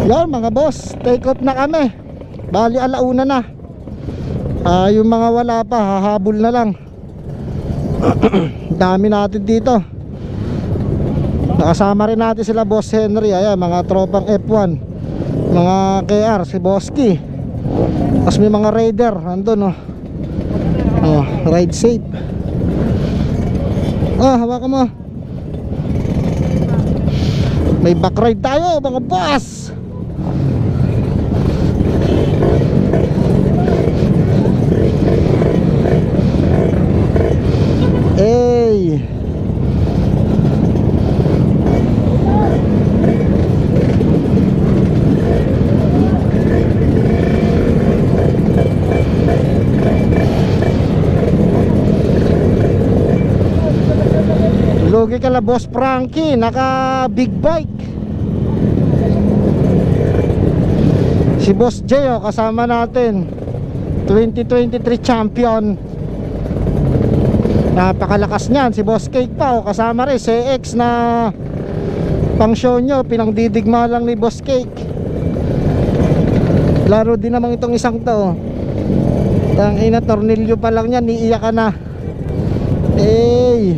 Yan mga boss, take off na kami. Bali alauna na. Yung mga wala pa, hahabol na lang. Dami natin dito. Nakasama rin natin sila Boss Henry. Ayan, mga tropang F1, mga KR, si Boski. Tapos may mga Raider andun, oh. Oh, ride safe. Oh, hawakan mo. May back ride tayo mga boss. Hey. Lugi ka la Boss Frankie, naka big bike. Si Boss J, oh, kasama natin, 2023 champion. Napakalakas niyan. Si Boss Cake pa, oh, kasama rin CX na pang show nyo, pinangdidigma lang ni Boss Cake. Laro din naman itong isang to, oh. Tangina, tornilyo pa lang yan, iiyak ka na. Hey,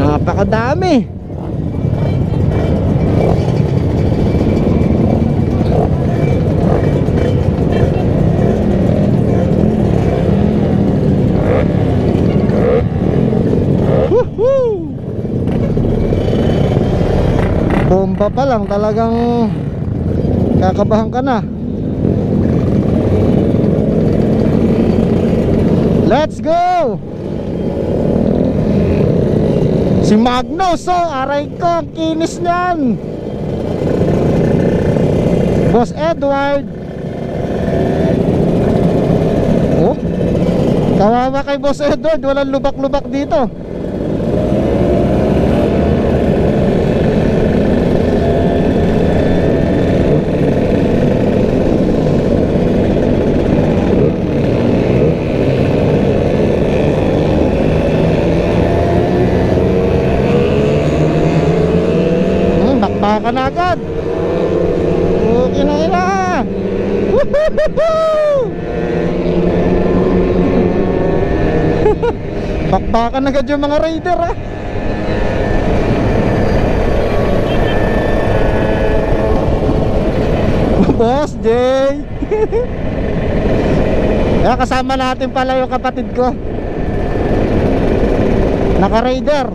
napakadami. Bomba pa lang, talagang kakabahan ka na. Let's go! Si Magnus, oh, aray ko, kinis niyan. Boss Edward. Oh, kawawa kay Boss Edward, walang lubak-lubak dito. Bakbakan na agad. Okay na ina. Bakbakan agad yung mga Raider, ah. Boss J. Kaya kasama natin pala yung kapatid ko, naka Raider.